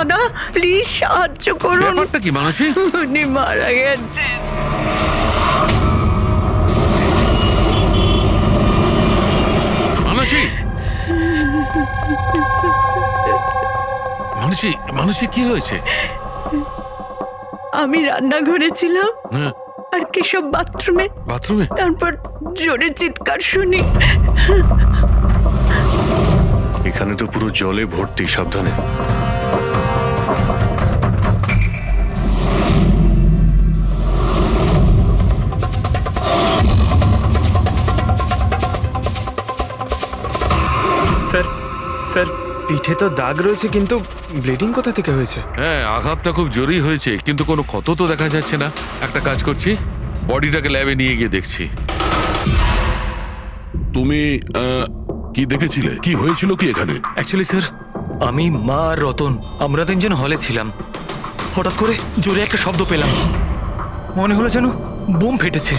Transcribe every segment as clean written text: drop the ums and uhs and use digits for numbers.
দাদা প্লিজ সাহায্য করুন। ব্যাপারটা কি মানসী? উনি মারা গেছেন। মানসী, মানসী, মানসী কি হয়েছে? আমি রান্নাঘরে ছিলাম হ্যাঁ, আর কেশব বাথরুমে। বাথরুমে? তারপর জোরে চিৎকার শুনি। এখানে তো পুরো জলে ভর্তি, সাবধানে। স্যার স্যার পিঠে তো দাগ রয়েছে, কিন্তু ব্লিডিং কোথা থেকে হয়েছে? হ্যাঁ, আঘাতটা খুব জোরেই হয়েছে, কিন্তু কোনো ক্ষত তো দেখা যাচ্ছে না। একটা কাজ করছি, বডিটাকে ল্যাবে নিয়ে গিয়ে দেখছি। তুমি কি দেখেছিলে? কি হয়েছিল কি এখানে? অ্যাকচুয়ালি স্যার, আমি, মা আর রতন আমরা তিনজন হলে ছিলাম। হঠাৎ করে জোরে একটা শব্দ পেলাম, মনে হলো যেন বোম ফেটেছে।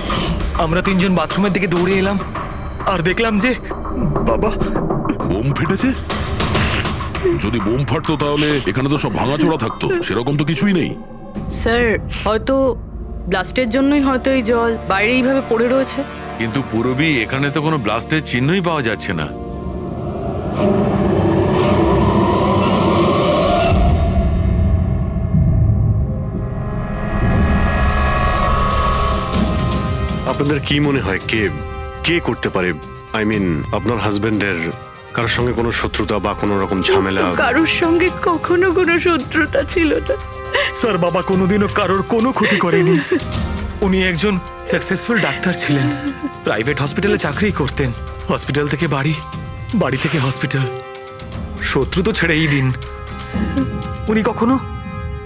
আমরা তিনজন বাথরুমের দিকে দৌড়ে এলাম আর দেখলাম যে বাবা। বোম ফেটেছে? যদি বোম ফাটতো তাহলে এখানে তো সব ভাঙাচোরা থাকতো, সেরকম তো কিছুই নেই। স্যার হয়তো ব্লাস্টের জন্যই হয়তো এই জল বাইরে এইভাবে পড়ে রয়েছে। কিন্তু পুরবী, এখানে তো কোনো ব্লাস্টের চিহ্নই পাওয়া যাচ্ছে না। আপনাদের কি মনে হয় কে কে করতে পারে? আই মিন, আপনার হাজবেন্ডের কারোর সঙ্গে কোনো শত্রুতা বা কোনো রকম ঝামেলা? কারোর সঙ্গে কখনো কোনো শত্রুতা ছিল না। স্যার, বাবা কোনোদিনও কারোর কোনো ক্ষতি করেনি। উনি একজন সাকসেসফুল ডাক্তার ছিলেন, প্রাইভেট হসপিটালে চাকরি করতেন। হসপিটাল থেকে বাড়ি, বাড়ি থেকে হসপিটাল। শত্রু তো ছেড়েই দিন, উনি কখনো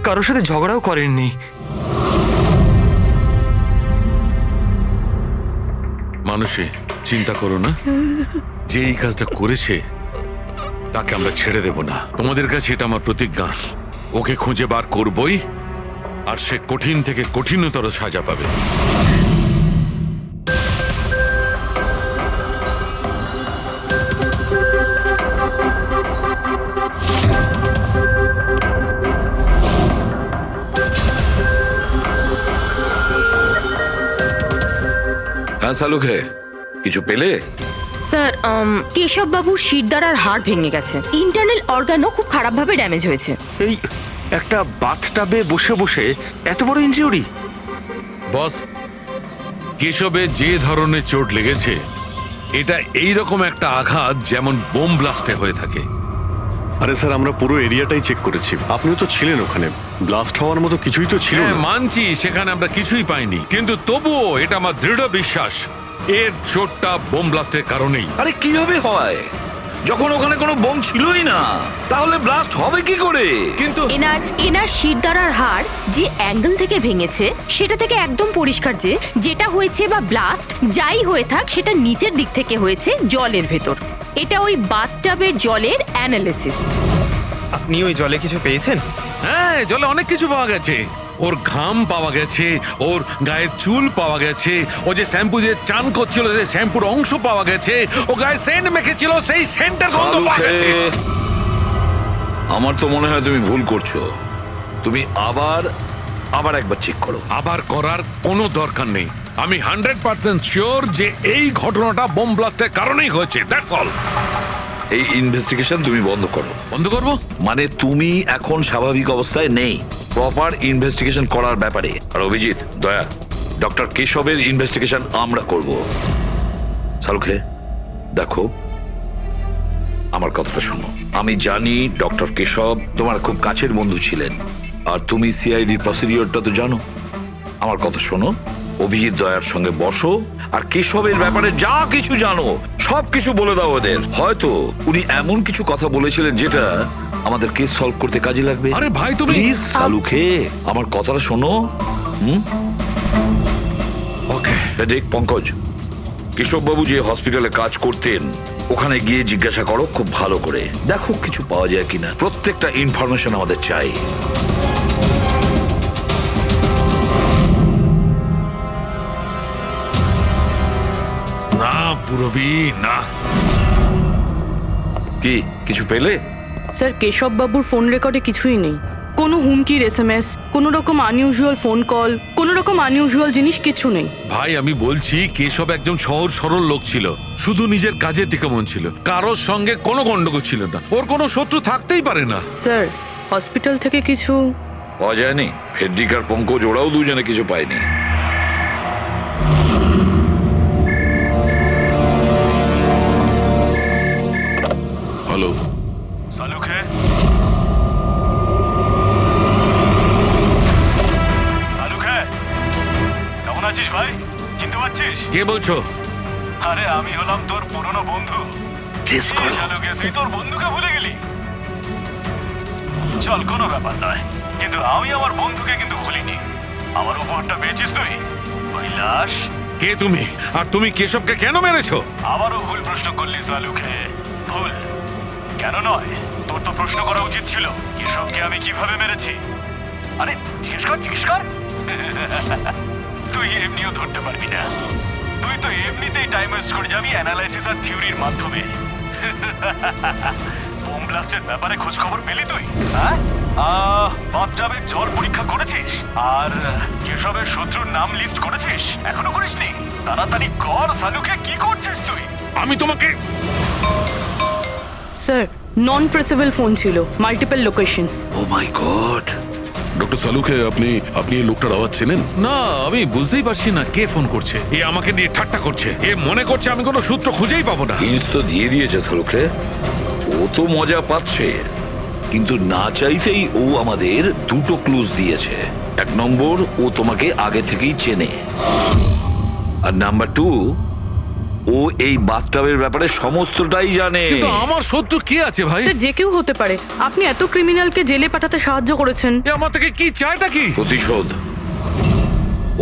কারোর সাথে ঝগড়াও করেননি। মানসী, চিন্তা করো না, যে এই কাজটা করেছে তাকে আমরা ছেড়ে দেব না। তোমাদের কাছে এটা আমার প্রতিজ্ঞা। ওকে খুঁজে বার করবই, আর সে কঠিন থেকে কঠিনতর সাজা পাবে। হ্যাঁ শালুকে, কিছু পেলে? স্যার, কেশব বাবুর শিরদাঁড়ার হাড় ভেঙে গেছে। ইন্টারনাল অর্গানও খুব খারাপভাবে ড্যামেজ হয়েছে। এই একটা বাথটাবে বসে বসে এত বড় ইনজিউরি? বস, কেশবে যে ধরনের চোট লেগেছে, এটা এইরকম একটা আঘাত যেমন বোম ব্লাস্টে হয়ে থাকে। আরে স্যার, আমরা পুরো এরিয়াটাই চেক করেছি, আপনিও তো ছিলেন ওখানে। ব্লাস্ট হওয়ার মতো কিছুই তো ছিল হ্যাঁ, না। মানছি সেখানে আমরা কিছুই পাইনি, কিন্তু তবুও এটা আমার দৃঢ় বিশ্বাস এর চোটটা বোম ব্লাস্টের কারণেই। আরে কিভাবে হয় যখন ওখানে কোনো বোম ছিলই না? তাহলে ব্লাস্ট হবে কি করে? কিন্তু এনার শিরদাঁড়ার হাড় যে অ্যাঙ্গেল থেকে ভেঙেছে সেটা থেকে একদম পরিষ্কার যে যেটা হয়েছে বা ব্লাস্ট যাই হয়ে থাক, সেটা নিচের দিক থেকে হয়েছে, জলের ভেতর। এটা ওই বাথটাবের জলের অ্যানালিসিস। আপনি ওই জলে কিছু পেয়েছেন? হ্যাঁ, জলে অনেক কিছু পাওয়া গেছে। ওর ঘাম পাওয়া গেছে, ওর গায়ের চুল পাওয়া গেছে, ও যে শ্যাম্পু দিয়ে চান করছিল সেই শ্যাম্পুর অংশ পাওয়া গেছে, ও গায়ে সেন্ট মেখেছিল সেই সেন্টের গন্ধ পাওয়া গেছে। আমার তো মনে হয় তুমি ভুল করছো। তুমি আবার একবার চেক করো। আবার করার কোনো দরকার নেই। আমি 100% শিওর যে এই ঘটনাটা বোম ব্লাস্টের কারণেই হয়েছে। That's all. এই ইনভেস্টিগেশন তুমি বন্ধ করো। বন্ধ করবো? মানে তুমি এখন স্বাভাবিক অবস্থায় নেই। প্রপার ইনভেস্টিগেশন করার ব্যাপারে। আর অভিজিৎ, দয়া, ডক্টর কেশবের ইনভেস্টিগেশন আমরা করব। শালুকে, দেখো, আমার কথাটা শোনো। আমি জানি ডক্টর কেশব তোমার খুব কাছের বন্ধু ছিলেন, আর তুমি সিআইডি প্রসিডিওরটা তো জানো। আমার কথা শোনো, অভিজিৎ দয়ার সঙ্গে বসো আর কেশবের ব্যাপারে যা কিছু জানো সব কিছু বলে দাও ওদের। হয়তো উনি এমন কিছু কথা বলেছিলেন যেটা আমাদের কেস সলভ করতে কাজে লাগবে। আরে ভাই, তুমি প্লিজ শালুকে, আমার কথাটা শোনো। ওকে। দেখ পঙ্কজ, কেশববাবু যে হসপিটালে কাজ করতেন ওখানে গিয়ে জিজ্ঞাসা করো খুব ভালো করে, দেখো কিছু পাওয়া যায় কিনা। প্রত্যেকটা ইনফরমেশন আমাদের চাই। না পুরবী, না। কি কিছু পেলে? স্যার কেশব বাবুর ফোন রেকর্ডে কিছুই নেই, কোনো হুমকির SMS, কোনো রকম আনইউজুয়াল ফোন কল, কোনো রকম আনইউজুয়াল জিনিস কিছু নেই। ভাই আমি বলছি কেশব একজন সহজ সরল লোক ছিল, শুধু নিজের কাজের দিকে মন ছিল, কারোর সঙ্গে কোনো গন্ডগোল ছিল না, ওর কোনো শত্রু থাকতেই পারে না। স্যার হসপিটাল থেকে কিছু পাওয়া যায়নি? ফেডরিক আর পঙ্কজ ওরাও দুজনে কিছু পায়নি। হ্যালো, সালুক হে সালুক হে কেমন আছিস ভাই? চিনতে পারছিস? কে বলছো? আরে আমি হলাম তোর পুরনো বন্ধু। সালুক হে, তুই তোর বন্ধুকে ভুলে গেলি? চল, কোনো ব্যাপার নয়, কিন্তু আমি আমার বন্ধুকে কিন্তু ভুলিনি। আমার উপহারটা পেয়েছিস তুই? ওই লাশ। কে তুমি? আর তুমি কেশবকে কেন মেরেছো? আবারও ভুল প্রশ্ন করলি সালুক হে। ভুল কেন নয়, তোর তো প্রশ্ন করা উচিত ছিল কেশবকে আমি কিভাবে মেরেছি। আরে জিজ্ঞেস কর, জিজ্ঞেস কর। তুই এমনিও ধরতে পারবি না, তুই তো এমনিতেই টাইম ওয়েস্ট করে যাবি অ্যানালাইসিস আর থিওরির মাধ্যমে। বোম ব্লাস্টের ব্যাপারে খোঁজ খবর পেলি তুই? হ্যাঁ, বাথটাবের জল পরীক্ষা করেছিস? আর কেশবের শত্রুর নাম লিস্ট করেছিস? এখনো করিসনি? তাড়াতাড়ি কর সালুকে, কি করছিস তুই? আমি তোমাকে স্যার নন ট্রেসেবল ফোন ছিল, মাল্টিপল লোকেশনস। ও মাই গড! ডক্টর সালুকে, আপনি এই লোকটার আওয়াজ চেনেন? না, আমি বুঝতেই পারছি না কে ফোন করছে। এ আমাকে নিয়ে ঠাট্টা করছে, এ মনে করছে আমি কোনো সূত্র খুঁজেই পাবো না। হিন্টস তো দিয়ে দিয়েছে সালুকে, ও তো মজা পাচ্ছে, কিন্তু না চাইতেই ও আমাদের দুটো ক্লুজ দিয়েছে। এক নম্বর, ও তোমাকে আগে থেকেই চেনে, আর নাম্বার 2, ও এই বাথটাবের ব্যাপারে সমস্তটাই জানে। কিন্তু আমার শত্রু কে আছে ভাই? স্যার যে কেউ হতে পারে, আপনি এত ক্রিমিনালকে জেলে পাঠাতে সাহায্য করেছেন। এ আমার থেকে কি চায়টা কি? প্রতিশোধ।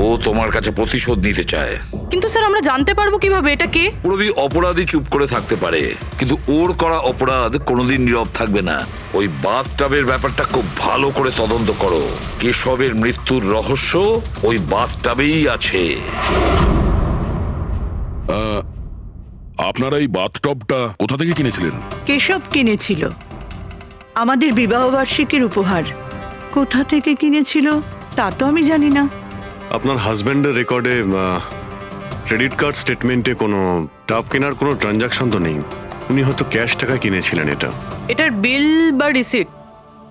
ও তোমার কাছে প্রতিশোধ নিতে চায়। কিন্তু স্যার আমরা জানতে পারবো কিভাবে এটা কে? পুরোপুরি অপরাধী চুপ করে থাকতে পারে, কিন্তু ওর করা অপরাধ কোনোদিন নীরব থাকবে না। ওই বাথটাবের ব্যাপারটা খুব ভালো করে তদন্ত করো। কেশবের মৃত্যুর রহস্য ওই বাথটাবেই আছে। আপনারা এই বাথটবটা কোথা থেকে কিনেছিলেন? কেশব কিনেছিল, আমাদের বিবাহবার্ষিকীর উপহার। কোথা থেকে কিনেছিল তা তো আমি জানি না। আপনার হাজব্যান্ডের রেকর্ডে ক্রেডিট কার্ড স্টেটমেন্টে কোনো টাব কেনার কোনো ট্রানজাকশন তো নেই। উনি হয়তো ক্যাশ টাকা কিনেছিলেন এটা। এটার বিল বা রিসিট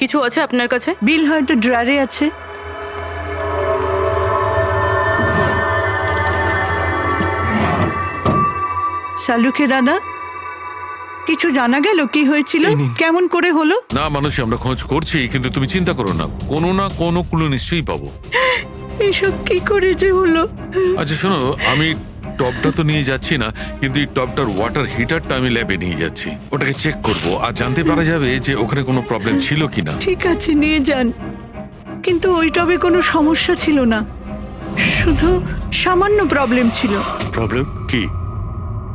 কিছু আছে আপনার কাছে? বিল হয়তো ড্রয়ারে আছে। সালুকে দাদা, কিছু জানা গেল কি হয়েছিল, এই নিন। কেমন করে হলো? না মানুষ, আমরা খোঁজ করছি, কিন্তু তুমি চিন্তা করো না, কোনো না কোনো ক্লু নিশ্চয়ই পাবো। এসব কি করে যে হলো? আচ্ছা শোনো, আমি টপটা তো নিয়ে যাচ্ছি না, কিন্তু এই টপটার ওয়াটার হিটারটা আমি ল্যাবে নিয়ে যাচ্ছি, ওটাকে চেক করব আর জানতে পারা যাবে যে ওখানে কোনো প্রবলেম ছিল কিনা। ঠিক আছে, নিয়ে যান, কিন্তু ওই টবে কোনো সমস্যা ছিল না, শুধু সামান্য প্রবলেম ছিল। প্রবলেম কি?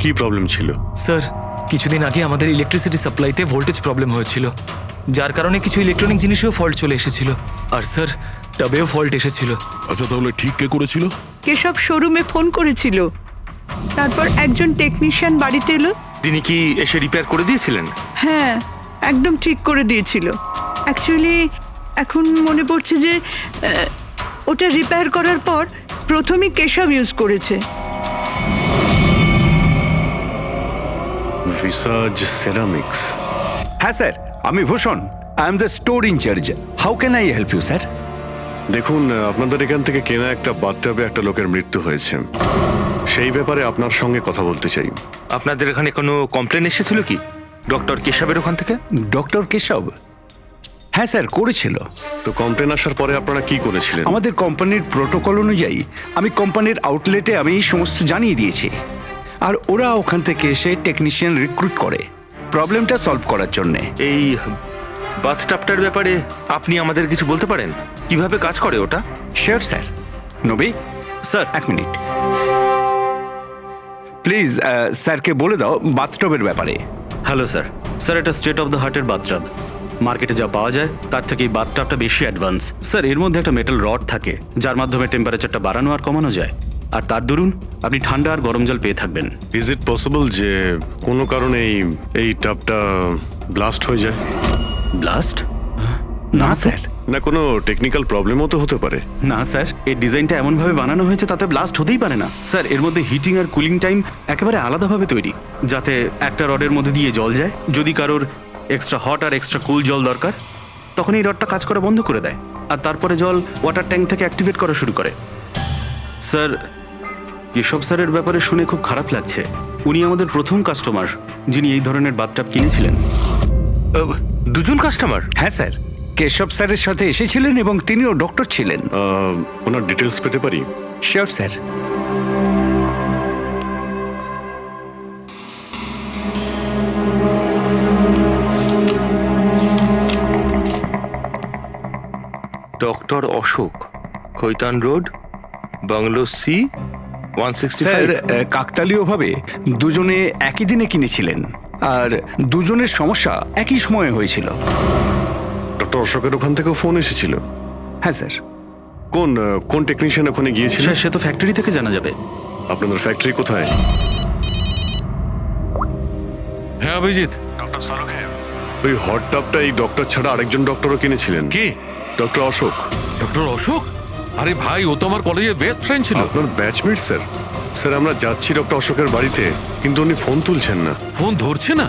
কি প্রবলেম ছিল? স্যার কিছুদিন আগে আমাদের ইলেকট্রিসিটি সাপ্লাইতে ভোল্টেজ প্রবলেম হয়েছিল, যার কারণে কিছু ইলেকট্রনিক জিনিসেও ফল্ট চলে এসেছিল, আর স্যার টবেও ফল্ট এসেছিল। আচ্ছা, তাহলে ঠিক কে করেছিল? কেশব শোরুমে ফোন করেছিল, তারপর একজন টেকনিশিয়ান বাড়িতে এলো। তিনি কি এসে রিপেয়ার করে দিয়েছিলেন? হ্যাঁ, একদম ঠিক করে দিয়েছিল। অ্যাকচুয়ালি এখন মনে পড়ছে যে ওটা রিপেয়ার করার পর প্রথমেই কেশব ইউজ করেছে। ভিসাজ সেরামিক্স। হ্যাঁ স্যার, আমি Bhushan, I am the store in charge. How can I help you sir? দেখুন, আপনাদের এখান থেকে কেনা একটা বাথটাবে একটা লোকের মৃত্যু হয়েছে, সেই ব্যাপারে আপনার সঙ্গে কথা বলতে চাই। আপনাদের এখানে কোনো কমপ্লেন এসেছিল কি ডক্টর কেশবের ওখান থেকে? ডক্টর কেশব? হ্যাঁ স্যার, করেছিল। তো কমপ্লেন আসার পরে আপনারা কি করেছিলেন? আমাদের কোম্পানির প্রোটোকল অনুযায়ী আমি কোম্পানির আউটলেটে আমি এই সমস্ত জানিয়ে দিয়েছি, আর ওরা ওখান থেকে এসে টেকনিশিয়ান রিক্রুট করে প্রবলেমটা সলভ করার জন্যে। এই বাথটাবটার ব্যাপারে আপনি আমাদের কিছু বলতে পারেন? কিভাবে কাজ করে ওটা? Sure sir. নবী স্যার, এক মিনিট প্লিজ। স্যারকে বলে দাও বাথটবের ব্যাপারে। Hello sir. স্যার, এটা স্টেট অফ দ্য হার্টের বাথটাব। মার্কেটে যা পাওয়া যায় তার থেকে এই বাথটাবটা বেশি অ্যাডভান্স। স্যার, এর মধ্যে একটা মেটাল রড থাকে যার মাধ্যমে টেম্পারেচারটা বাড়ানো আর কমানো যায়, আর তার দরুন আপনি ঠান্ডা আর গরম জল পেয়ে থাকবেন। ইজ ইট পসিবল যে কোনো কারণে এই টাবটা ব্লাস্ট হয়ে যায়? ব্লাস্ট? না স্যার, না কোনো টেকনিক্যাল প্রবলেমও তো হতে পারে। না স্যার, এই ডিজাইনটা এমনভাবে বানানো হয়েছে তাতে ব্লাস্ট হতেই পারে না স্যার। এর মধ্যে হিটিং আর কুলিং টাইম একেবারে আলাদাভাবে তৈরি, যাতে একটা রডের মধ্যে দিয়ে জল যায়। যদি কারোর এক্সট্রা হট আর এক্সট্রা কুল জল দরকার, তখন এই রডটা কাজ করা বন্ধ করে দেয়, আর তারপরে জল ওয়াটার ট্যাঙ্ক থেকে অ্যাক্টিভেট করা শুরু করে। স্যার, এসব স্যারের ব্যাপারে শুনে খুব খারাপ লাগছে। উনি আমাদের প্রথম কাস্টমার যিনি এই ধরনের বাথটাব কিনেছিলেন। দুজন কাস্টমার? হ্যাঁ স্যার, কেশব স্যারের সাথে এসেছিলেন এবং তিনিও ডক্টর ছিলেন। ওনার ডিটেলস পেতে পারি? Sure sir. Doctor Ashok, Khaitan road, bungalow C, 165। Sir, কাকতালীয়ভাবে দুজনে একই দিনে কিনেছিলেন, আর দুজনের সমস্যা একই সময়ে হয়েছিল। ডক্টর অশোকের ওখান থেকেও ফোন এসেছিল? হ্যাঁ স্যার। কোন টেকনিশিয়ান ওখানে গিয়েছিল? স্যার, সে তো ফ্যাক্টরি থেকে জানা যাবে। আপনাদের ফ্যাক্টরি কোথায়? হ্যাঁ অভিজিৎ, ডক্টর সালুখে, ওই হট টাবটা এই ডক্টর ছাড়া আরেকজন ডক্টরও কিনেছিলেন। কে? ডক্টর অশোক। ডক্টর অশোক? আরে ভাই, ও তো আমার কলেজের বেস্ট ফ্রেন্ড ছিল। আপনার ব্যাচমেট স্যার। স্যার, আমরা যাচ্ছি ডক্টর অশোকের বাড়িতে, কিন্তু উনি ফোন তুলছেন না। ফোন ধরছে না?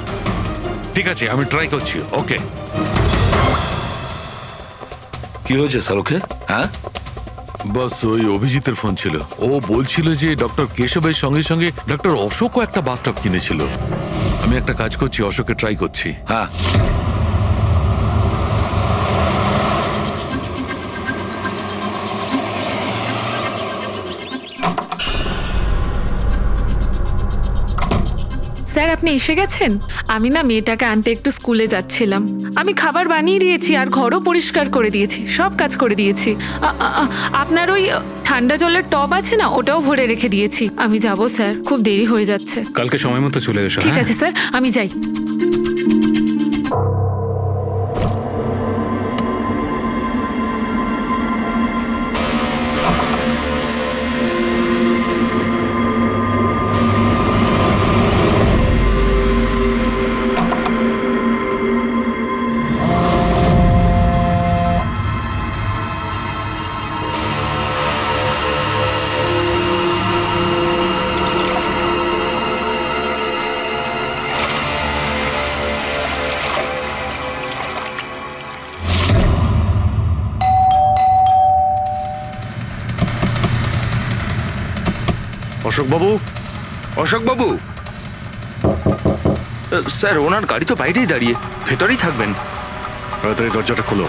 ঠিক আছে, আমি ট্রাই করছি। ওকে। কি হয়েছে শাহরুখে? হ্যাঁ, বস, ওই অভিজিতের ফোন ছিল। ও বলছিল যে ডক্টর কেশবের সঙ্গে সঙ্গে ডক্টর অশোকও একটা বাথটাব কিনেছিল। আমি একটা কাজ করছি, অশোকে ট্রাই করছি। হ্যাঁ। স্যার, আপনি এসে গেছেন? আমি না মেয়েটাকে আনতে একটু স্কুলে যাচ্ছিলাম। আমি খাবার বানিয়ে দিয়েছি আর ঘরও পরিষ্কার করে দিয়েছি, সব কাজ করে দিয়েছি। আপনার ওই ঠান্ডা জলের টব আছে না, ওটাও ভরে রেখে দিয়েছি। আমি যাব স্যার, খুব দেরি হয়ে যাচ্ছে। কালকে সময় মতো চলে এসো। ঠিক আছে স্যার, আমি যাই। অশোক বাবু। অশোক বাবু, স্যার ওনার গাড়ি তো বাইরেই দাঁড়িয়ে, ভেতরেই থাকবেন। তাড়াতাড়ি দরজাটা খোলো।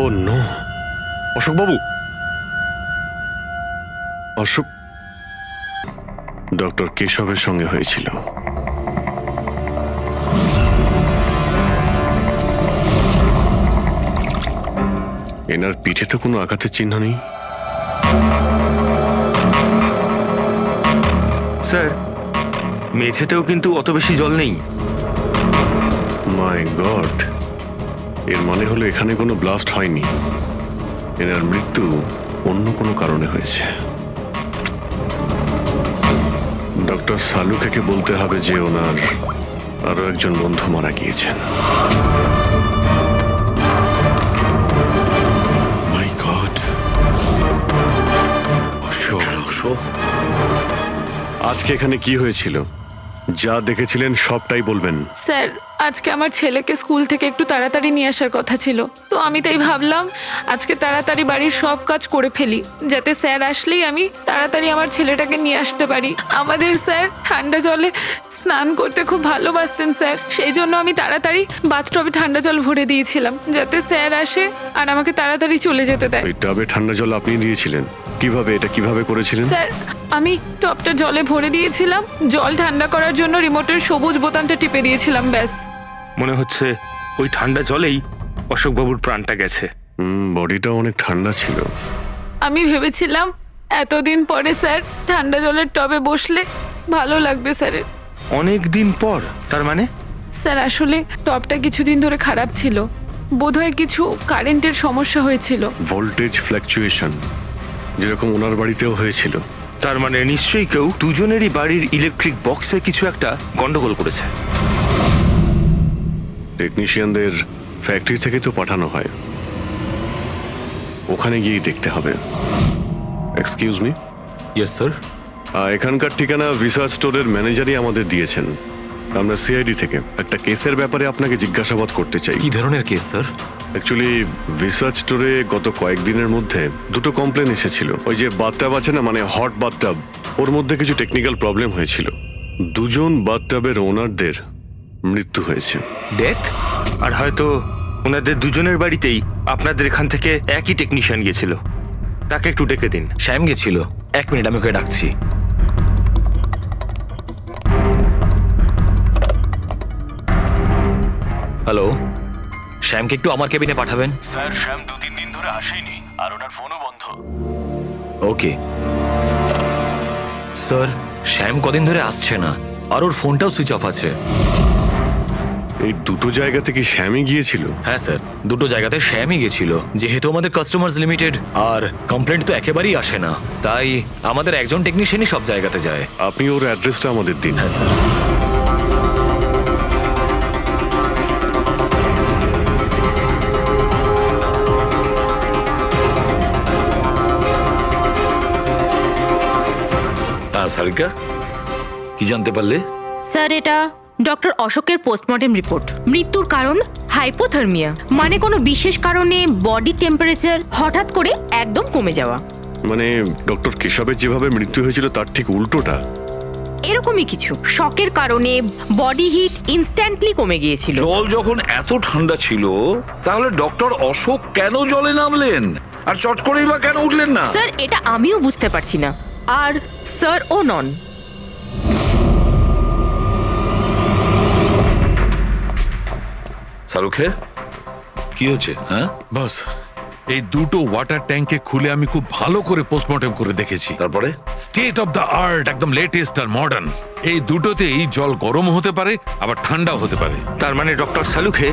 ও নো, অশোক বাবু। অশোক ডক্টর কেশবের সঙ্গে হয়েছিল। এনার পিঠে তো কোনো আঘাতের চিহ্ন নেই। স্যার, মেঝেতেও কিন্তু অত বেশি জল নেই। মাই গড, এর মানে হলো এখানে কোনো ব্লাস্ট হয়নি। এনার মৃত্যু অন্য কোনো কারণে হয়েছে। ডক্টর সালুকে বলতে হবে যে ওনার আরো একজন বন্ধু মারা গিয়েছেন। মাই গড, অশোক। আজকে এখানে কি হয়েছিল? যা দেখেছিলেন সবটাই বলবেন। স্যার, আজকে আমার ছেলেকে স্কুল থেকে একটু তাড়াতাড়ি নিয়ে আসার কথা ছিল, তো আমি তাই ভাবলাম আজকে তাড়াতাড়ি বাড়ির সব কাজ করে ফেলি, যাতে স্যার আসলেই আমি তাড়াতাড়ি আমার ছেলেটাকে নিয়ে আসতে পারি। আমাদের স্যার ঠান্ডা জলে স্নান করতে খুব ভালোবাসতেন স্যার, সেই জন্য আমি তাড়াতাড়ি বাথটবে ঠান্ডা জল ভরে দিয়েছিলাম, যাতে স্যার আসে আর আমাকে তাড়াতাড়ি চলে যেতে দেয়। ওই টবে ঠান্ডা জল আপনি দিয়েছিলেন? কিভাবে করেছিলেন? স্যার, আমি টবটা জলে ভরে দিয়েছিলাম, জল ঠান্ডা করার জন্য রিমোটের সবুজ বোতামটা টিপে দিয়েছিলাম, ব্যাস। মনে হচ্ছে ওই ঠান্ডা জলেই অশোকবাবুর প্রাণটা গেছে। বডিটা অনেক ঠান্ডা ছিল। আমি ভেবেছিলাম এতদিন পরে স্যার ঠান্ডা জলের টবে বসলে ভালো লাগবে স্যারের। অনেক দিন পর? তার মানে? স্যার, আসলে টবটা কিছুদিন ধরে খারাপ ছিল, বোধহয় কিছু কারেন্টের সমস্যা হয়েছিল। ভোল্টেজ ফ্ল্যাকচুয়েশন, যেরকম ওনার বাড়িতেও হয়েছিল। তার মানে নিশ্চয়ই কেউ দুজনেরই বাড়ির ইলেকট্রিক বক্সে কিছু একটা গন্ডগোল করেছে। টেকনিশিয়ানদের ফ্যাক্টরি থেকে তো পাঠানো হয়, ওখানে গিয়েই দেখতে হবে। Excuse me. Yes sir. এখানকার ঠিকানা ভিসা স্টোরের ম্যানেজারই আমাদের দিয়েছেন। আমরা সিআইডি থেকে একটা কেসের ব্যাপারে আপনাকে জিজ্ঞাসাবাদ করতে চাই। কি ধরনের কেস স্যার? অ্যাকচুয়ালি ভিসা স্টোরে গত কয়েকদিনের মধ্যে দুটো কমপ্লেন এসেছিল। ওই যে বাথটাব আছে না, মানে হট বাথটাব, ওর মধ্যে কিছু টেকনিক্যাল প্রবলেম হয়েছিল। দুজন বাথটাবের ওনারদের মৃত্যু হয়েছে। ডেথ? আর হয়তো ওনাদের দুজনের বাড়িতেই আপনাদের এখান থেকে একই টেকনিশিয়ান গিয়েছিল। তাকে একটু ডেকে দিন। শ্যাম গেছিল। 1 মিনিট, আমি ওকে ডাকছি। হ্যালো, শ্যামকে একটু আমার কেবিনে পাঠাবেন। স্যার, শ্যাম 2-3 দিন ধরে আসেনি, আর ওনার ফোনও বন্ধ। ওকে স্যার, শ্যাম কদিন ধরে আসছে না, আর ওর ফোনটাও সুইচ অফ আছে। এই দুটো জায়গা থেকে শ্যামই গিয়েছিল? হ্যাঁ স্যার, দুটো জায়গাতে শ্যামই গেছিল। যেহেতু আমাদের কাস্টমার্স লিমিটেড আর কমপ্লেন্ট তো একেবারেই আসে না, তাই আমাদের একজন টেকনিশিয়ানই সব জায়গাতে যায়। আপনি ওর অ্যাড্রেসটা আমাদের দিন। হ্যাঁ স্যার। সারিকা, কি জানতে পারলে? স্যার, এটা ডক্টর অশোকের পোস্টমর্টেম রিপোর্ট। মৃত্যুর কারণ হাইপোথার্মিয়া, মানে কোনো বিশেষ কারণে বডি টেম্পারেচার হঠাৎ করে একদম কমে যাওয়া। মানে ডক্টর কেশবের যেভাবে মৃত্যু হয়েছিল তার ঠিক উল্টোটা? এরকমই কিছু। শকের কারণে বডি হিট ইনস্ট্যান্টলি কমে গিয়েছিল। জল যখন এত ঠান্ডা ছিল, তাহলে ডক্টর অশোক কেন জলে নামলেন আর চট করেই বা কেন উঠলেন না? স্যার, এটা আমিও বুঝতে পারছি না। আর স্যার ও নন। শাহরুখে, কি হচ্ছে? হ্যাঁ বস, এই দুটো ওয়াটার ট্যাঙ্কে খুলে আমি খুব ভালো করে পোস্টমর্টেম করে দেখেছি। তারপরে স্টেট অফ দ্য আর্ট, একদম লেটেস্ট আর মডার্ন। এই দুটোতেই জল গরম হতে পারে, আবার ঠান্ডাও হতে পারে। তার মানে ডক্টর শালুখে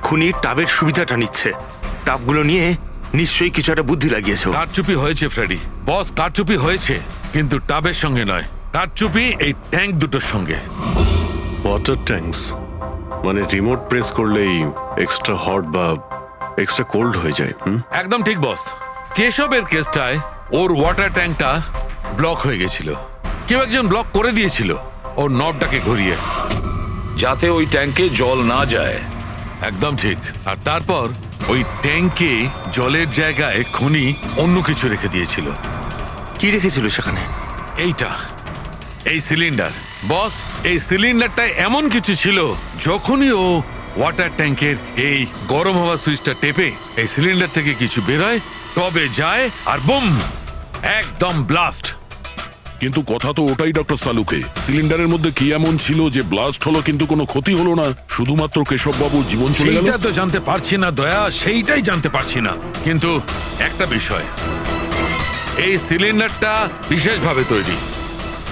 খুনি টাবের সুবিধাটা নিচ্ছে। টাবগুলো নিয়ে নিশ্চয়ই কিছু একটা বুদ্ধি লাগিয়েছে। কারচুপি হয়েছে ফ্রেডি বস, কারচুপি হয়েছে, কিন্তু টাবের সঙ্গে নয়। কারচুপি এই ট্যাঙ্ক দুটোর সঙ্গে। ওয়াটার ট্যাঙ্কস মানে রিমোট প্রেস করলেই এক্সট্রা হট বা এক্সট্রা কোল্ড হয়ে যায়। একদম ঠিক বস। কেশবের কেসটায় ওর ওয়াটার ট্যাঙ্কটা ব্লক হয়ে গেছিল। কেউ একজন ব্লক করে দিয়েছিল ওর নবটাকে ঘুরিয়ে, যাতে ওই ট্যাঙ্কে জল না যায়। একদম ঠিক। আর তারপর ওই ট্যাঙ্কে জলের জায়গায় খুনি অন্য কিছু রেখে দিয়েছিল। কি রেখেছিল সেখানে? এইটা, এই সিলিন্ডার। বস, এই সিলিন্ডারটায় এমন কিছু ছিল, যখনই ও ওয়াটার ট্যাঙ্কের এই গরম হওয়া সুইচটা টেপে এই সিলিন্ডার থেকে কিছু বেরোয়, টবে যায় আর বুম, একদম ব্লাস্ট। কিন্তু কথা তো ওটাই ডক্টর সালুকে, সিলিন্ডারের মধ্যে কি এমন ছিল যে ব্লাস্ট হলো কিন্তু কোনো ক্ষতি হলো না, শুধুমাত্র কেশববাবুর জীবন চলে গেল? সেইটা তো জানতে পারছি না দয়া, সেইটাই জানতে পারছি না। কিন্তু একটা বিষয়, এই সিলিন্ডারটা বিশেষভাবে তৈরি।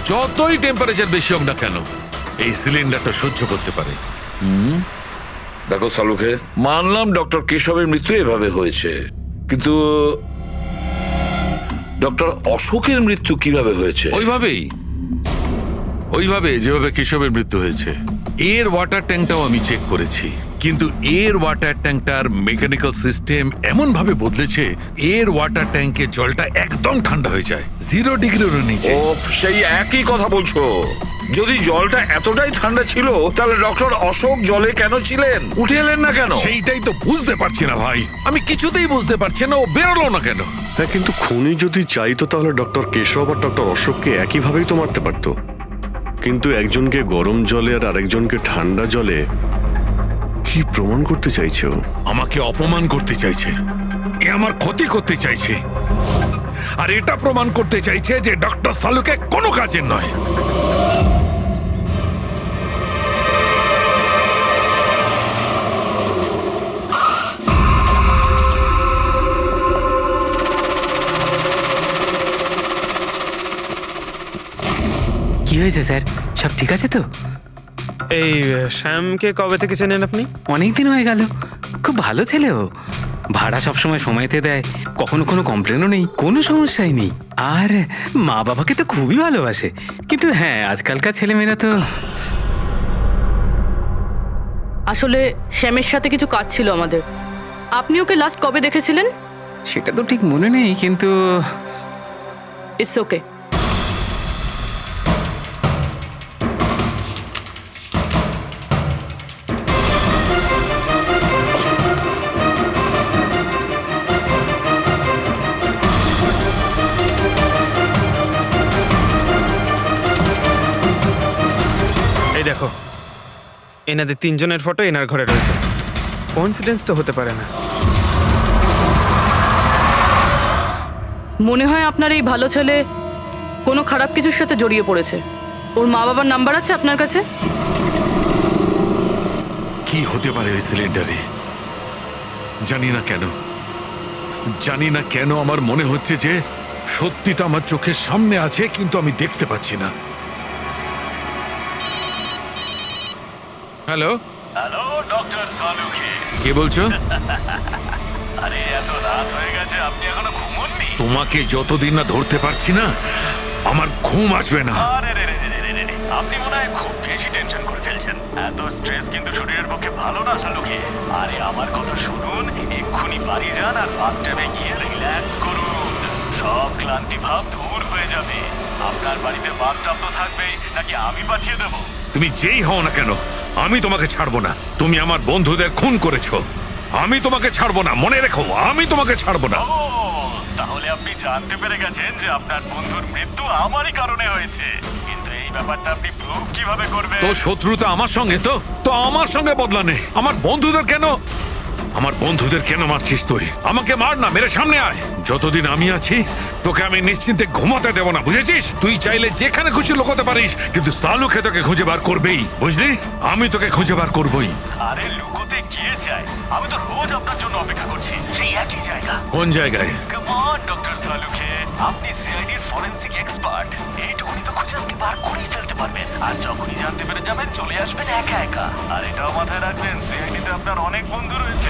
যতই টেম্পারেচার বেশি হোক না কেন, এই সিলিন্ডারটা সহ্য করতে পারে। দেখো শালুখে, মানলাম ডক্টর কেশবের মৃত্যু এভাবে হয়েছে, কিন্তু ডক্টর অশোকের মৃত্যু কিভাবে হয়েছে? ওইভাবে যেভাবে কেশবের মৃত্যু হয়েছে। এর ওয়াটার ট্যাঙ্কটাও আমি চেক করেছি, কিন্তু এর ওয়াটার ট্যাঙ্কটার মেকানিক্যাল সিস্টেম এমন ভাবে বদলেছে, এর ওয়াটার ট্যাঙ্কে জলটা একদম ঠান্ডা হয়ে যায়, 0 ডিগ্রিরও নিচে। ও, সেই একই কথা বলছো। যদি জলটা এতটাই ঠান্ডা ছিল, তাহলে ডক্টর অশোক জলে কেন ছিলেন? উঠে এলেন না কেন? সেইটাই তো বুঝতে পারছি না ভাই, আমি কিছুতেই বুঝতে পারছি না ও বেরোলো না কেন। হ্যাঁ, কিন্তু খুনি যদি চাইতো তাহলে ডক্টর কেশব আর ডক্টর অশোককে একইভাবেই তো মারতে পারতো। কিন্তু একজনকে গরম জলে আর আরেকজনকে ঠান্ডা জলে কি প্রমাণ করতে চাইছে ও? আমাকে অপমান করতে চাইছে, এ আমার ক্ষতি করতে চাইছে, আর এটা প্রমাণ করতে চাইছে যে ডক্টর সালুকে কোনো কাজের নয়। কি হয়েছে স্যার, সব ঠিক আছে তো? এই শ্যামকে কবে থেকে চেনেন আপনি? অনেক দিন হয়ে গেল। খুব ভালো ছেলে ও। ভাড়া সবসময় সময়তে দেয়, কখনো কোনো কমপ্লেনও নেই, কোনো সমস্যাই নেই। আর মা বাবাকে তো খুবই ভালোবাসে। কিন্তু হ্যাঁ, আজকালকার ছেলেমেয়েরা তো আসলে শ্যামের সাথে কিছু কাজ ছিল আমাদের। আপনি ওকে লাস্ট কবে দেখেছিলেন? সেটা তো ঠিক মনে নেই, কিন্তু ইটস ওকে। এই দেখো, এনাদের তিনজনের ফটো এনার ঘরে রয়েছে। কোইন্সিডেন্স তো হতে পারে না। মনে হয় আপনার এই ভালো ছেলে কোনো খারাপ কিছুর সাথে জড়িয়ে পড়েছে। ওর মা বাবার নাম্বার আছে আপনার কাছে? কি হতে পারে ওই সিলিন্ডারে? জানি না কেন, জানি না কেন আমার মনে হচ্ছে যে সত্যিটা আমার চোখের সামনে আছে, কিন্তু আমি দেখতে পাচ্ছি না। Hello, hello doctor Salunke. কে বলছো? আরে এত রাত হয়ে গেছে, আপনি এখনো ঘুমোননি? তোমাকে যতদিন না ধরতে পারছি না, আমার ঘুম আসবে না। আরে রে রে রে রে রে রে, আপনি মনে হয় খুব বেশি টেনশন করে ফেলছেন। এত স্ট্রেস কিন্তু শরীরের পক্ষে ভালো না সালুকে। আরে আমার কথা শুনুন, এক্ষুনি বাড়ি যান আর বাথটাবে গিয়ে রিল্যাক্স করুন। সব ক্লান্তি ভাব দূর হয়ে যাবে। আপনার বাড়িতে বাথটাব তো থাকবেই, নাকি আমি পাঠিয়ে দেবো? তুমি যেই হও না কেন, আমি তোমাকে ছাড়বো না। তুমি আমার বন্ধুদের খুন করেছো, আমি তোমাকে ছাড়বো না। মনে রেখো, আমি তোমাকে ছাড়বো না। ও, তাহলে আপনি জানতে পেরে গেছেন যে আপনার বন্ধুর মৃত্যু আমারই কারণে হয়েছে। কিন্তু এই ব্যাপারটা আপনি প্রুভ কিভাবে করবেন? তো শত্রুতা আমার সঙ্গে, তো আমার সঙ্গে বদলা নে। আমার বন্ধুদের কেন মারছিস তুই? আমাকে মার না, মেরে সামনে আয়। যতদিন আমি আছি তোকে আমি নিশ্চিন্তে ঘুমাতে দেব না, বুঝেছিস? তুই চাইলে যেখানে খুশি লুকোতে পারিস, কিন্তু সালুকে তোকে খুঁজে বার করবেই, বুঝলি? আমি তোকে খুঁজে বার করবই। আরে লুকোতে গিয়ে যায়, আমি তো রোজ আপনার জন্য অপেক্ষা করছি, সেই একই জায়গা। কোন জায়গায়? কাম অন ডক্টর সালুকে, আপনি সিআইডির ফরেনসিক এক্সপার্ট। এইটুকুনি তো খুঁজে আপনি বার করেই ফেলতে পারবেন। আর যখনই জানতে পেরে যাবেন, চলে আসবেন একা একা। আর এটাও মাথায় রাখবেন, সিআইডিতে আপনার অনেক বন্ধু রয়েছে।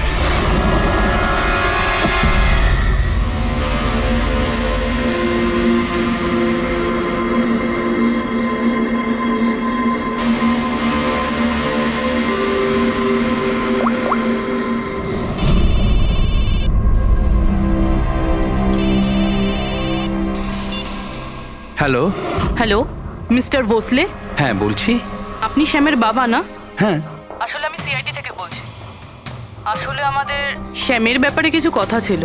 হ্যালো। Hello, mister Bhosle? হ্যাঁ বলছি। আপনি শ্যামের বাবা না? হ্যাঁ। আসলে আমি সিআইডি থেকে বলছি। আসলে আমাদের শ্যামের ব্যাপারে কিছু কথা ছিল।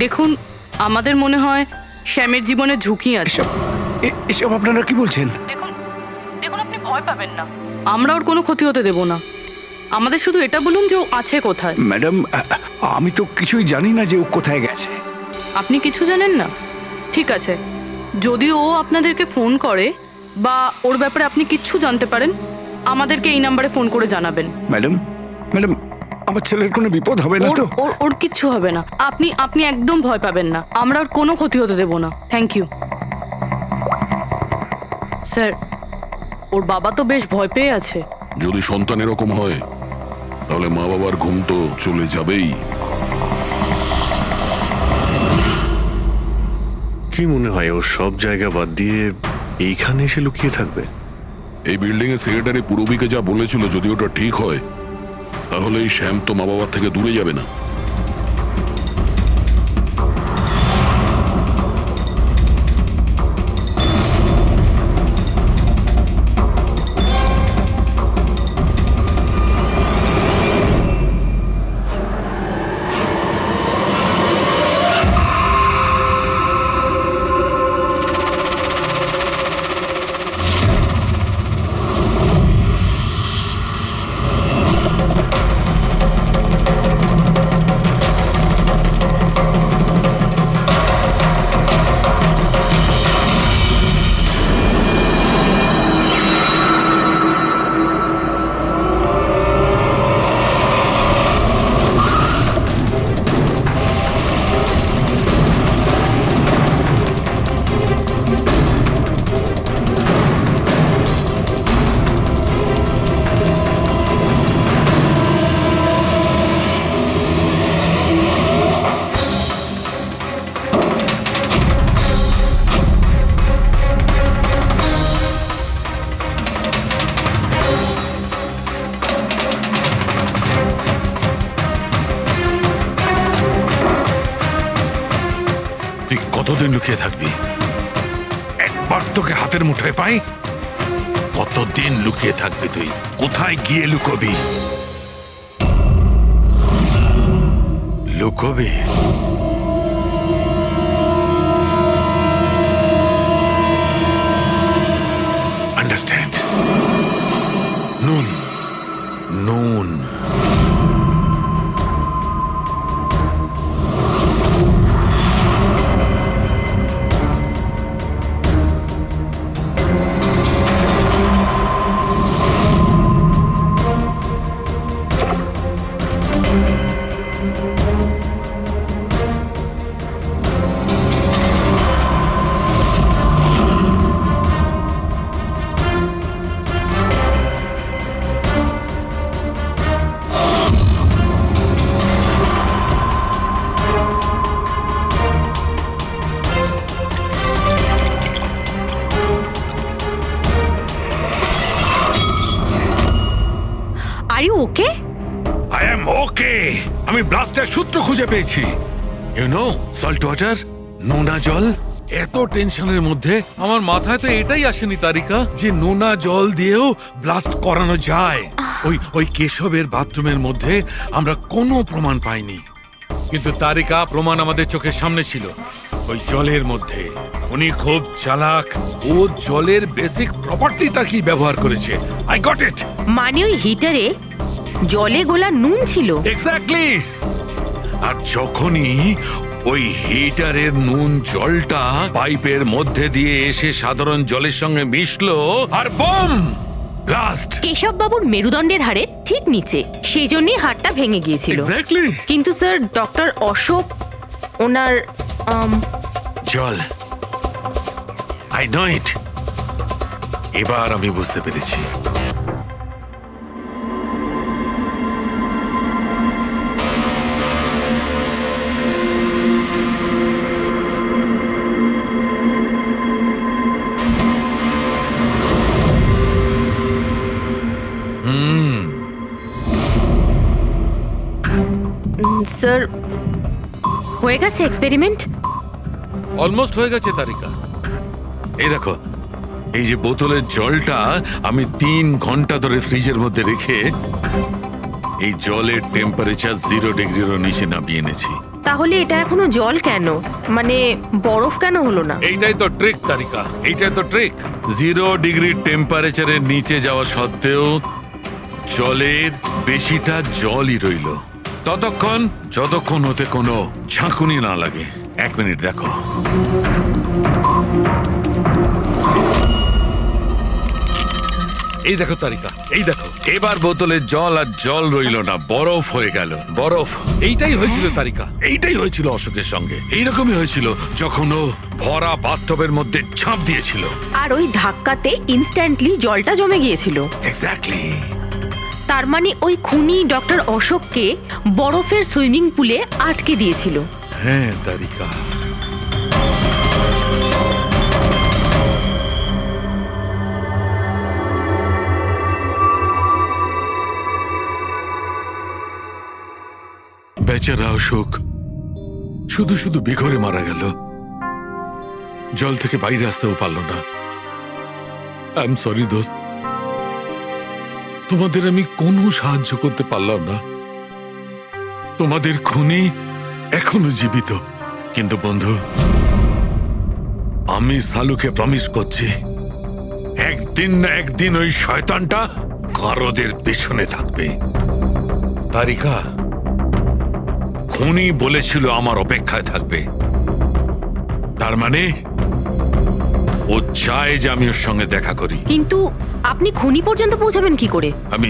দেখুন, আমাদের মনে হয় শ্যামের জীবনে ঝুঁকি আছে। এসব আপনারা কি বলছেন? দেখুন আপনি ভয় পাবেন না, আমরা ওর কোনো ক্ষতি হতে দেব না। আমাদের শুধু এটা বলুন যে ও আছে কোথায়। ম্যাডাম, আমি তো কিছুই জানি না যে ও কোথায় গেছে। আপনি কিছু জানেন না? ঠিক আছে, যদি ও আপনাদেরকে ফোন করে বা ওর ব্যাপারে আপনি কিচ্ছু জানতে পারেন, আমাদেরকে এই নাম্বারে ফোন করে জানাবেন। ম্যাডাম, আমার ছেলের কোনো বিপদ হবে না তো? ওর কিচ্ছু হবে না। আপনি একদম ভয় পাবেন না, আমরা ওর কোনো ক্ষতি হতে দেব না। Thank you sir. ওর বাবা তো বেশ ভয় পেয়ে আছে। যদি সন্তান এরকম হয়, তাহলে মা বাবার ঘুম তো চলে যাবেই। কি মনে হয় ও সব জায়গা বাদ দিয়ে এইখানে এসে লুকিয়ে থাকবে? এই বিল্ডিং এর সেক্রেটারি পুরবিকে যা বলেছিল, যদি ওটা ঠিক হয়, তাহলে এই শ্যাম তো মা বাবার থেকে দূরে যাবে না। তুই কতদিন লুকিয়ে থাকবি? একবার তোকে হাতের মুঠোয় পাই, কতদিন লুকিয়ে থাকবি তুই? কোথায় গিয়ে লুকোবি? লুকোবি? আন্ডারস্ট্যান্ড? নুন, নুন। Are you okay? I am okay. আমি ব্লাস্টের সূত্র খুঁজে পেয়েছি। ইউ নো, সল্ট ওয়াটার, নোনা জল। এত টেনশনের মধ্যে আমার মাথায় তো এটাই আসেনি তারিকা যে নোনা জল দিয়েও ব্লাস্ট করানো যায়। ওই কেশবের বাথরুমের মধ্যে আমরা কোনো প্রমাণ পাইনি, কিন্তু তারিকা প্রমাণ আমাদের চোখের সামনে ছিল। ওই জলের মধ্যে উনি খুব চালাক, ও জলের বেসিক প্রপার্টিটা কি ব্যবহার করেছে। I got it. মানে ওই হিটারে জলে গোলা নুন ছিল? এক্স্যাক্টলি। আর যখনই ওই হিটারের নুন জলটা পাইপের মধ্যে দিয়ে এসে সাধারণ জলের সঙ্গে মিশলো, আর বম ব্লাস্ট। কেশব বাবুর মেরুদণ্ডের হাড়ের ঠিক নিচে, সেই জন্যই হাড়টা ভেঙে গিয়েছিল। এক্স্যাক্টলি। কিন্তু স্যার, ডক্টর অশোক ওনার জল, আই নো ইট। এবার আমি বুঝতে পেরেছি। স্যার, হয়ে গেছে এক্সপেরিমেন্ট? অলমোস্ট হয়ে গেছে তারিকা। এই দেখো, এই যে বোতলের জলটা আমি 3 ঘন্টা ধরে ফ্রিজের মধ্যে রেখে এই জলের টেম্পারেচার 0 ডিগ্রিরও নিচে নামিয়ে এনেছি। তাহলে এটা এখনো জল কেন, মানে বরফ কেন হলো না? এইটাই তো ট্রিক তারিকা, এইটাই তো ট্রিক। 0 ডিগ্রি টেম্পারেচারের নিচে যাওয়া সত্ত্বেও জলের বেশিটা জলই রইল ততক্ষণ যতক্ষণ ওতে কোনো ঝাঁকুনি না লাগে। 1 মিনিট দেখো। এই দেখো তারিকা, এই দেখো, এবার বোতলের জল আর জল রইল না, বরফ হয়ে গেল। বরফ। এইটাই হয়েছিল তারিকা, এইটাই হয়েছিল অশোকের সঙ্গে। এইরকমই হয়েছিল যখন ও ভরা বাথটবের মধ্যে ঝাঁপ দিয়েছিল। আর ওই ধাক্কাতে ইনস্ট্যান্টলি জলটা জমে গিয়েছিল। এক্স্যাক্টলি। তার মানে ওই খুনি ডক্টর অশোককে বরফের সুইমিং পুলে আটকে দিয়েছিল। হ্যাঁ তারিকা। বেচারা অশোক শুধু শুধু বেঘরে মারা গেল, জল থেকে বাইরে আসতেও পারল না। আই এম সরি দোস্ত, তোমাদের আমি কোনো সাহায্য করতে পারলাম না। তোমাদের খুনি এখনো জীবিত। কিন্তু বন্ধু, আমি সালুকে প্রমিস করছি, একদিন না একদিন ওই শয়তানটা গারদের পেছনে থাকবে। তারিকা, খুনি বলেছিল আমার অপেক্ষায় থাকবে, তার মানে ও চায় যে আমি ওর সঙ্গে দেখা করি। কিন্তু আপনি খুনি পর্যন্ত পৌঁছাবেন কি করে? আমি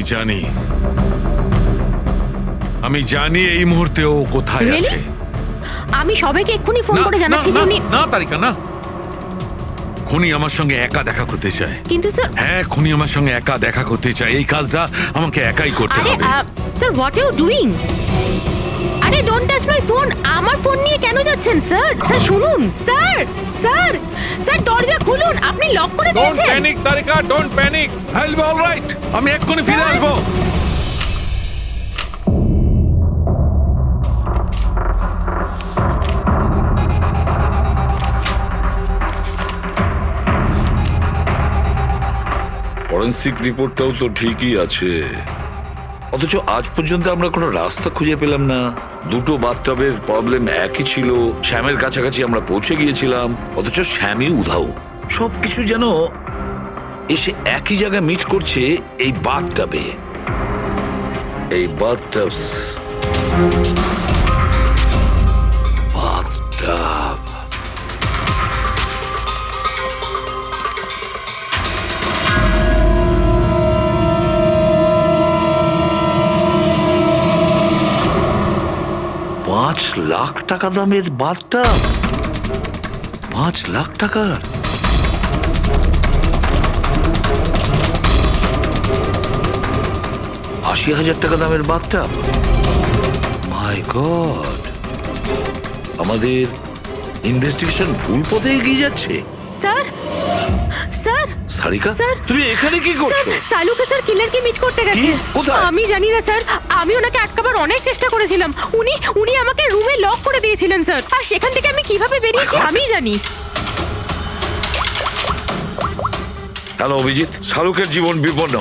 জানি এই মুহূর্তে ও কোথায় Really? আছে। আমি সবাইকে এক্ষুনি ফোন করে জানাচ্ছি যে উনি... না তারিকা, না। খুনি আমার সঙ্গে একা দেখা করতে চায়। কিন্তু স্যার... হ্যাঁ, খুনি আমার সঙ্গে একা দেখা করতে চায়। এই কাজটা আমাকে একাই করতে হবে। Sir, what are you doing? আরে ডোন্ট টাচ মাই ফোন। আমার ফোন নিয়ে কেন যাচ্ছেন স্যার? স্যার শুনুন, স্যার স্যার স্যার দরজা খুলুন। আপনি লক করে দিয়েছেন। Don't panic Tarika, don't panic. I will be alright. আমি এক্ষুনি ফিরে আসবো। ফরেন্সিক রিপোর্টটাও তো ঠিকই আছে, অথচ আজ পর্যন্ত আমরা কোনো রাস্তা খুঁজে পেলাম না। দুটো বাথটাবের প্রবলেম একই ছিল, শ্যামের কাছাকাছি আমরা পৌঁছে গিয়েছিলাম, অথচ শ্যামই উধাও। সবকিছু যেন এসে একই জায়গায় মিট করছে এই বাথটাবে। এই বাথটাব বাথটাব $5,00,000 দামের বাথটাব, 5,00,000 টাকার। $80,000 দামের বাথটাব। মাই গড, আমাদের ইনভেস্টিগেশন ভুল পথে এগিয়ে যাচ্ছে। স্যার স্যার সারিকা, স্যার, তুমি এখানে কি করছো? সালুকে স্যার কিলারকে মিট করতে গেছে। কি? কোথায়? আমি জানি না স্যার, আমি ওনাকে আটকাবার অনেক চেষ্টা করেছিলাম। উনি আমাকে রুমে লক করে দিয়েছিলেন স্যার, আর সেখান থেকে আমি কিভাবে বেরিয়েছি আমি জানি। হ্যালো অভিজিৎ, শাহরুখের জীবন বিপন্ন।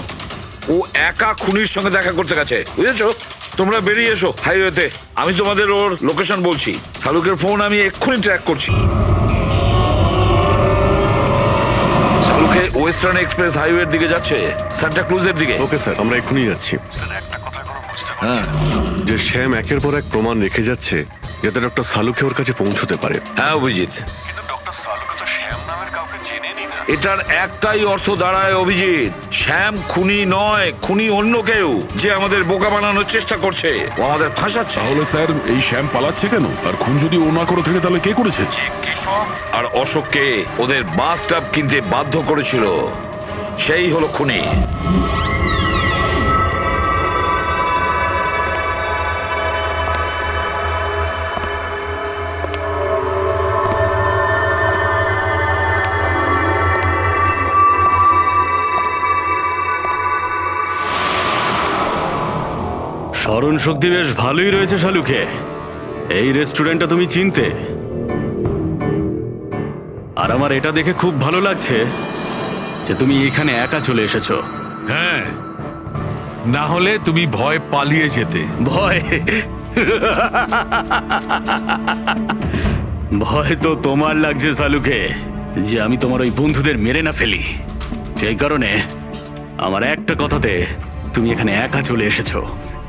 ও একা খুনির সঙ্গে দেখা করতে গেছে, বুঝেছো? তোমরা বেরিয়ে এসো হাইওয়েতে, আমি তোমাদের ওর লোকেশন বলছি। শাহরুখের ফোন আমি এক্ষুনি ট্র্যাক করছি। শাহরুখে ওয়েস্টার্ন এক্সপ্রেস হাইওয়ের দিকে যাচ্ছে, সান্টা ক্রুজের দিকে। ওকে স্যার, আমরা এক্ষুনি যাচ্ছি। হ্যাঁ, যে শ্যাম একের পর এক প্রমাণ রেখে যাচ্ছে যাতে ডক্টর সালুকে ওর কাছে পৌঁছতে পারে। হ্যাঁ অভিজিৎ, কিন্তু ডক্টর সালুকে তো শ্যাম নামের কাউকে চেনেনি না। এটার একটাই অর্থ দাঁড়ায় অভিজিৎ, শ্যাম খুনি নয়, খুনি অন্য কেউ, যে আমাদের বোকা বানানোর চেষ্টা করছে, ও আমাদের ফাঁসাচ্ছে। তাহলে স্যার এই শ্যাম পালাচ্ছে কেন? আর খুন যদি ও না করে থাকে তাহলে কে করেছে? কেশব আর অশোককে ওদের বাথটাব কিনতে বাধ্য করেছিল, সেই হলো খুনি। স্মরণ শক্তি বেশ ভালোই রয়েছে শালুকে। এই রেস্টুরেন্টটা তুমি চিনতে, আর আমার এটা দেখে খুব ভালো লাগছে যে তুমি এখানে একা চলে এসেছো। হ্যাঁ, না হলে তুমি ভয় পালিয়ে যেতে। ভয়? ভয় তো তোমার লাগছে শালুকে, যে আমি তোমার ওই বন্ধুদের মেরে না ফেলি। সেই কারণে আমার একটা কথাতে তুমি এখানে একা চলে এসেছো।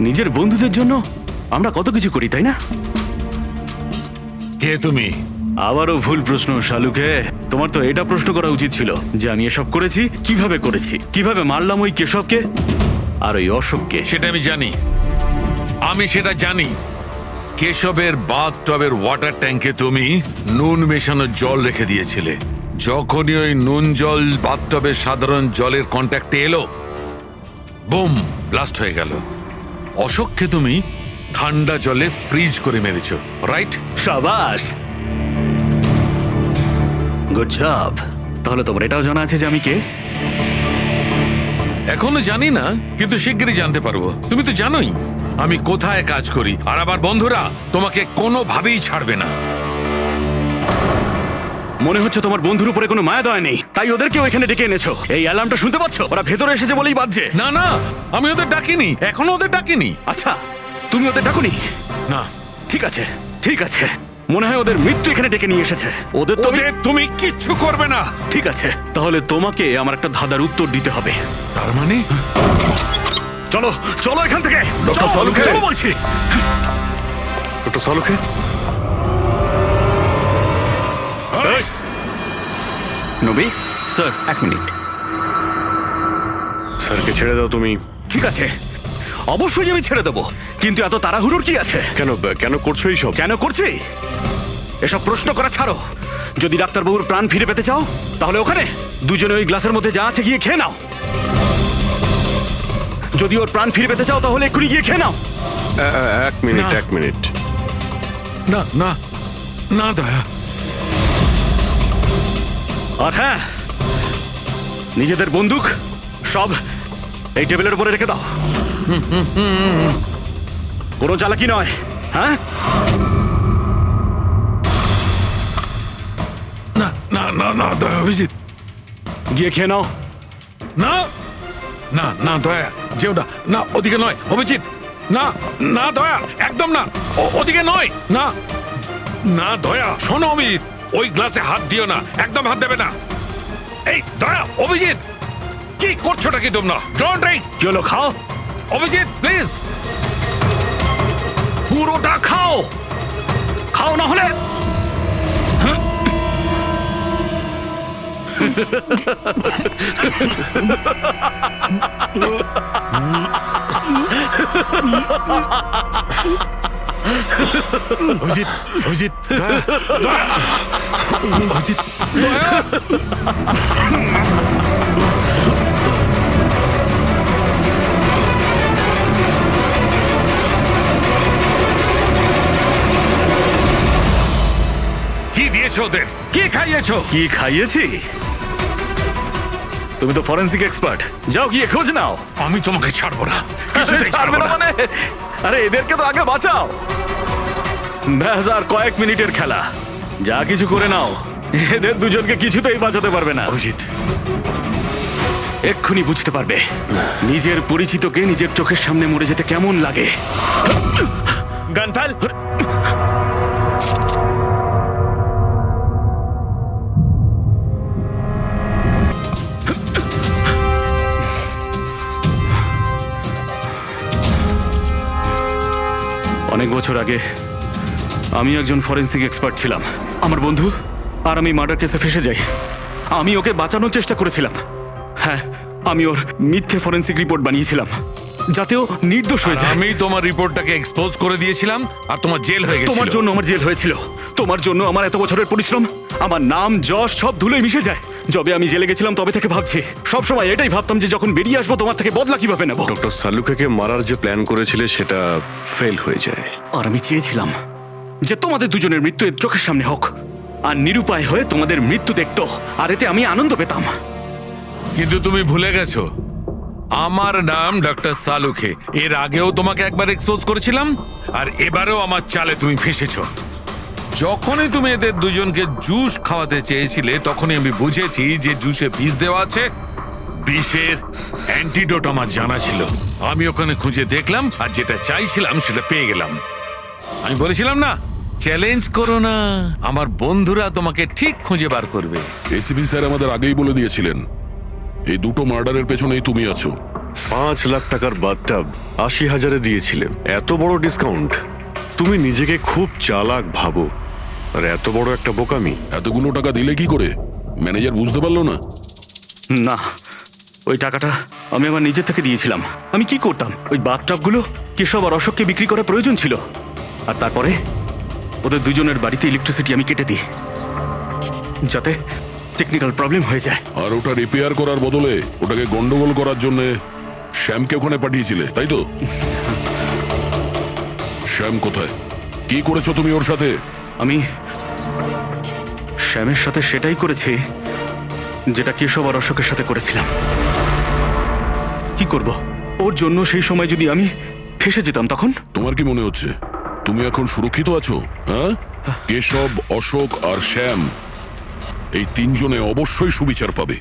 নিজের বন্ধুদের জন্য আমরা কত কিছু করি, তাই না? কে তুমি? আবারও ভুল প্রশ্ন শালুকে। তোমার তো এটা প্রশ্ন করা উচিত ছিল যে আমি এসব করেছি, কিভাবে মারলাম ওই কেশবকে আর ওই অশোককে। সেটা আমি জানি, আমি সেটা জানি। কেশবের বাথটবের ওয়াটার ট্যাঙ্কে তুমি নুন মেশানো জল রেখে দিয়েছিলে। যখনই ওই নুন জল বাথটবের সাধারণ জলের কন্ট্যাক্টে এলো, বুম, ব্লাস্ট হয়ে গেল। অশোককে তুমি ঠান্ডা জলে ফ্রিজ করে মেরেছো, রাইট? শাবাশ, গুড জব। তাহলে তোমার এটাও জানা আছে যে আমি কে? এখনো জানি না, কিন্তু শিগগিরই জানতে পারবো। তুমি তো জানোই আমি কোথায় কাজ করি, আর আমার বন্ধুরা তোমাকে কোনোভাবেই ছাড়বে না। মনে হচ্ছে তোমার বন্ধুর উপরে কোনো মায়া দয়া নেই, তাই ওদেরকেও এখানে ডেকে এনেছো। এই অ্যালার্মটা শুনতে পাচ্ছ? ওরা ভেতরে এসেছে বলেই বাজছে। না না, আমি ওদের ডাকিনি, এখনো ওদের ডাকিনি। আচ্ছা, তুমি ওদের ডাকুনি? না। ঠিক আছে, ঠিক আছে, মনে হয় ওদের মৃত্যু এখানে ডেকে নিয়ে এসেছে। ওদের তুমি কিচ্ছু করবে না। ঠিক আছে, তাহলে তোমাকে আমার একটা ধাঁধার উত্তর দিতে হবে। তার মানে? চলো চলো এখান থেকে, ডক্টর সালুকে, চলো বলছি। ডক্টর সালুকে, নবী স্যার, 1 মিনিট। স্যারকে ছেড়ে দাও তুমি। ঠিক আছে, অবশ্যই আমি ছেড়ে দেবো, কিন্তু এত তাড়াহুড়োর কি আছে? কেন করছো এইসব? কেন করছি এসব প্রশ্ন করা ছাড়ো। যদি ডাক্তারবাবুর প্রাণ ফিরে পেতে চাও, তাহলে ওখানে দুজনে ওই গ্লাসের মধ্যে যা আছে গিয়ে খেয়ে নাও। যদি ওর প্রাণ ফিরে পেতে চাও, তাহলে এক্ষুনি গিয়ে খেয়ে নাও। 1 মিনিট। না না না দয়া। আর হ্যাঁ, নিজেদের বন্দুক সব এই টেবিলের উপরে রেখে দাও। কোনো চালাকি নয়, হ্যাঁ? না না না না দয়া, অভিজিৎ গিয়ে খেয়ে নাও। না না না দয়া যেও না, না ওদিকে নয় অভিজিৎ, না না দয়া একদম না, ওদিকে নয়, না না দয়া শোনো অমিত, ওই গ্লাসে হাত দিও না, একদম হাত দেবে না। এই দয়া অভিজিৎ কি করছোটা কি তোমরা? Don't drink. কি হলো, খাও, অভিজিৎ প্লিজ। পুরোটা খাও, খাও না হলে অভিজিৎ, অভিজিৎ দয়া, দয়া, অভিজিৎ দয়া। কি দিয়েছো ওদের? কি খাইয়েছো? কি খাইয়েছি? তুমি তো ফরেন্সিক এক্সপার্ট, যাও গিয়ে খোঁজ নাও। আমি তোমাকে ছাড়বো না। ছাড়বে না মানে? আরে এদেরকে তো আগে বাঁচাও। ব্যাস আর কয়েক মিনিটের খেলা, যা কিছু করে নাও, এদের দুজনকে কিছুতেই বাঁচাতে পারবে না। অভিজিৎ এক্ষুনি বুঝতে পারবে নিজের পরিচিতকে নিজের চোখের সামনে মরে যেতে কেমন লাগে। গান ফেল। অনেক বছর আগে আমি একজন ফরেন্সিক এক্সপার্ট ছিলাম। আমার বন্ধু আর আমি মার্ডার কেসে ফেসে যাই। আমি ওকে বাঁচানোর চেষ্টা করেছিলাম। হ্যাঁ, আমি ওর মিথ্যে ফরেন্সিক রিপোর্ট বানিয়েছিলাম যাতে ও নির্দোষ হয়ে যায়। আমি তোমার রিপোর্টটাকে এক্সপোজ করে দিয়েছিলাম আর তোমার জেল হয়ে গেছিল। তোমার জন্য আমার জেল হয়েছিল, তোমার জন্য আমার এত বছরের পরিশ্রম, আমার নাম যশ সব ধুলোয় মিশে যায়। যবে আমি জেলে গেছিলাম তবে থেকে ভাবছি, সবসময় এটাই ভাবতাম যে যখন বেরিয়ে আসবো তোমার থেকে বদলা কিভাবে নেব। ডক্টর সালুকেকে মারার যে প্ল্যান করেছিলে সেটা ফেল হয়ে যায়। আর আমি চেয়েছিলাম যে তোমাদের দুজনের মৃত্যু এর চোখের সামনে হোক, আর নিরুপায় হয়ে তোমাদের মৃত্যু দেখতো, আর এতে আমি আনন্দ পেতাম। কিন্তু তুমি ভুলে গেছো আমার নাম ডক্টর সালুকে। এর আগেও তোমাকে একবার এক্সপোজ করেছিলাম আর এবারেও আমার চালে তুমি ফেসেছো। যখনই তুমি এদের দুজনকে জুস খাওয়াতে চেয়েছিলে তখনই আমি বুঝেছি যে জুসে বিষ দেওয়া আছে। বিষের অ্যান্টিডোট আমার জানা ছিল। আমি ওখানে খুঁজে দেখলাম আর যেটা চাইছিলাম সেটা পেয়ে গেলাম। আমি বলেছিলাম না, চ্যালেঞ্জ করো না, আমার বন্ধুরা তোমাকে ঠিক খুঁজে বার করবে। এসিপি স্যার আমাদের আগেই বলে দিয়েছিলেন এই দুটো মার্ডারের পেছনেই তুমি আছো। 5 লাখ টাকার বাথটাব 80,000-এ দিয়েছিলে। এত বড় ডিসকাউন্ট, তুমি নিজেকে খুব চালাক ভাবো, আর এত বড় একটা বোকামি। এতগুলো টাকা দিলে কি করে? ম্যানেজার বুঝতে পারলো না? না, ওই টাকাটা আমি আমার নিজের থেকে দিয়েছিলাম। আমি কি করতাম, ওই বাথটাবগুলো কেশব আর অশোককে বিক্রি করার প্রয়োজন ছিল, আর তারপরে ওদের দুজনের বাড়িতে ইলেকট্রিসিটি আমি কেটে দিই যাতে টেকনিক্যাল প্রবলেম হয়ে যায়। আর ওটা রিপেয়ার করার বদলে ওটাকে গন্ডগোল করার জন্য শ্যামকে ওখানে পাঠিয়েছিলে, তাই তো? শ্যাম কোথায়? কি করেছো তুমি ওর সাথে? আমি শ্যামের সাথে সেটাই করেছি যেটা কেশব আর অশোকের সাথে করেছিলাম। কি করব, ওর জন্য সেই সময় যদি আমি ফেসে যেতাম তখন? তোমার কি মনে হচ্ছে তুমি এখন সুরক্ষিত আছো? হ্যাঁ, কেশব, অশোক আর শ্যাম এই তিনজনে অবশ্যই সুবিচার পাবে।